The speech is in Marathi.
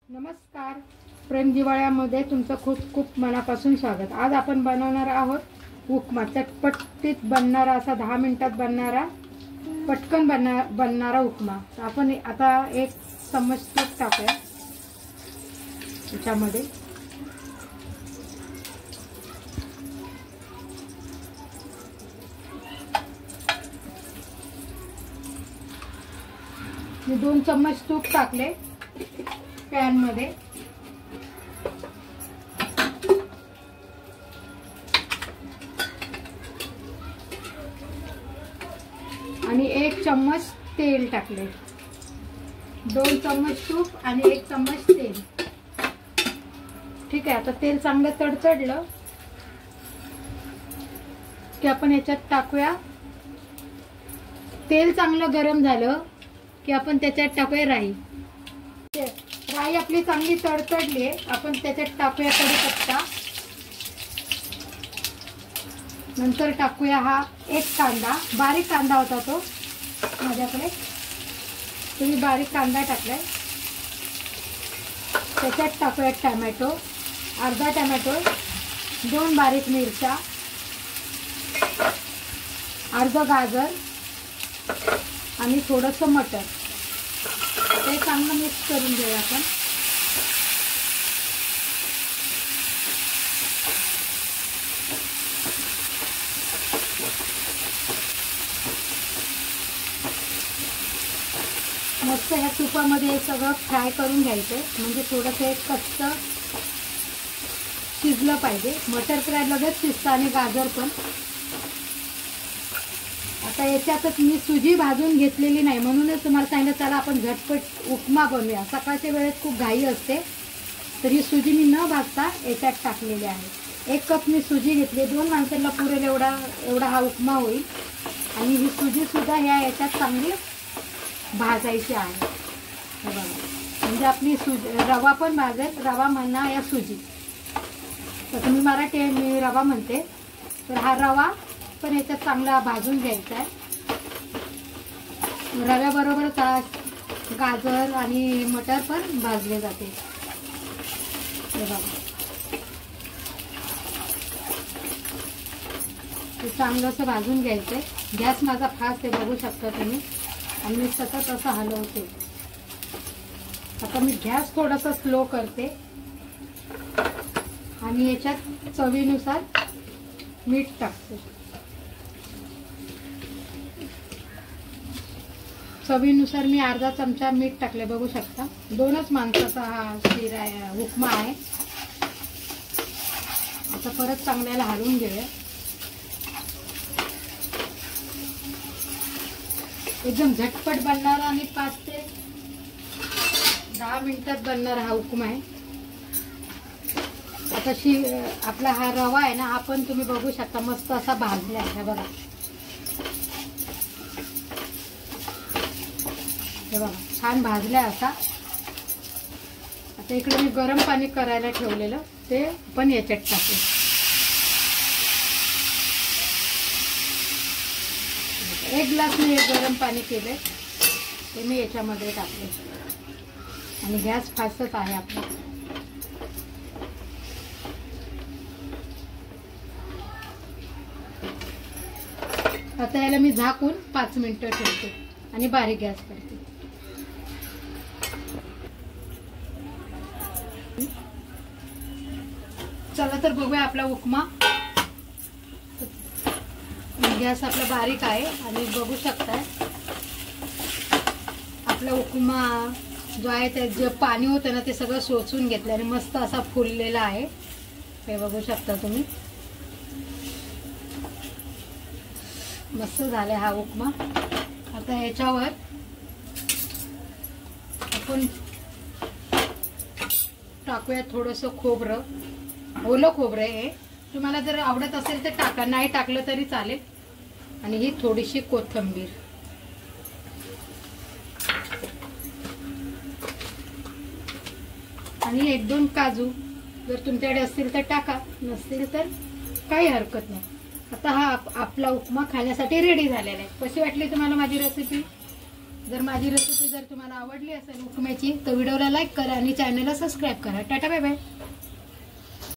नमस्कार, प्रेम जिवाळ्यामध्ये तुमचं खूप खूप मनापासून स्वागत। आज आपण बनवणार आहोत उपमा। चटपटीत बनणारा असा 10 मिनिटात बनणारा पटकन बनणारा उपमा। आपण आता 1 चम्मच तूप टाकूया याच्यामध्ये। मी 2 चम्मच तूप टाकले पॅन मध्ये। आणि 1 चम्मच तेल टाकले। 2 चम्मच तूप आणि 1 चम्मच तेल। ठीक आहे, आता तेल चांगलं तडतडलं की आपण याच्यात टाकूया। तेल चांगलं गरम झालं की आपण त्याच्यात टाकूया राई। राई आपली चांगली तडतडली आहे, आपण त्याच्यात टाकूया कढीपत्ता। नंतर टाकूया हा 1 कांदा, बारीक कांदा होता तो माझ्याकडे, तुम्ही बारीक कांदा टाकलाय। त्याच्यात टाकूया टोमॅटो, अर्धा टोमॅटो, 2 बारीक मिरच्या, अर्धा गाजर आणि थोडंसं मटर। ते चांगलं मिक्स करून घेऊया आपण। मस्त ह्या तुपामध्ये हे सगळं फ्राय करून घ्यायचं, म्हणजे थोडंसं एक कच्चं शिजलं पाहिजे। मटर फ्राय लगेच शिजतं आणि गाजर पण। आता याच्यातच मी सुजी भाजून घेतलेली नाही, म्हणूनच तुम्हाला सांगितलं चला आपण झटपट उपमा बनवूया। सकाळच्या वेळेत खूप घाई असते, तर ही सुजी मी न भाजता याच्यात टाकलेली आहे। 1 कप मी सुजी घेतली, 2 माणसांना पुरेल एवढा हा उपमा होईल। आणि ही सुजी सुद्धा याच्यात चांगली भाजायची आहे, हे बघा। म्हणजे आपली रवा पण भाजेल, रवा म्हणा या सुजी, तर तुम्ही मराठी आहे मी रवा म्हणते, तर हा रवा पण याच्यात चांगला भाजून घ्यायचा आहे। रव्याबरोबर गाजर आणि मटर पण भाजले जाते, हे बघा। ते चांगलं असं भाजून घ्यायचंय। गॅस माझा फास्ट आहे, बघू शकता तुम्ही, आणि मी सतत असं हलवते। आता मी गॅस थोडासा स्लो करते आणि याच्यात चवीनुसार मीठ टाकते। चवीनुसार मी अर्धा चमचा मीठ टाकले, बघू शकता। 2च माणसाचा हा शिरा उपमा आहे। आता परत चांगल्याला हलवून घेऊया। एकदम झटपट बनणारा आणि 5 ते 10 मिनिटात बनणारा हा उपमा आहे। आता आपला हा रवा आहे ना, हा पण तुम्ही बघू शकता मस्त असा भाजला आहे, बघा, हे बघा, छान भाजला असा। आता इकडे मी गरम पाणी करायला ठेवलेलं, ते पण याच्यात टाकू। एक ग्लास मी गरम पाणी केले, ते मी याच्यामध्ये टाकले। आणि गॅस फास्टच आहे आपला। आता याला मी झाकून 5 मिनिटं ठेवते आणि बारीक गॅस करते। चला तर बघूया आपला उपमा। गॅस आपला बारीक आहे आणि बघू शकताय आपला उपमा जो आहे त्यात जे पाणी होतं ना ते सगळं शोषून घेतलं आणि मस्त असा फुललेला आहे, हे बघू शकता तुम्ही। मस्त झाला हा उपमा। आता याच्यावर आपण टाकूया थोडंसं खोबरं, ओलं खोबरं आहे। तुम्हाला जर आवडत असेल तर टाका, नाही टाकलं तरी चालेल। आणि ही थोडीशी कोथिंबीर, आणि 1-2 काजू, जर तुमच्याकडे असतील तर टाका, नसतील तर काही हरकत नाही। आता हा आपला उपमा खाण्यासाठी रेडी झालेला आहे। कशी वाटली तुम्हाला माझी रेसिपी? जर माझी रेसिपी जर तुम्हाला आवडली असेल उपम्याची तर व्हिडिओला लाईक करा आणि चॅनलला सबस्क्राईब करा. Tata bye bye.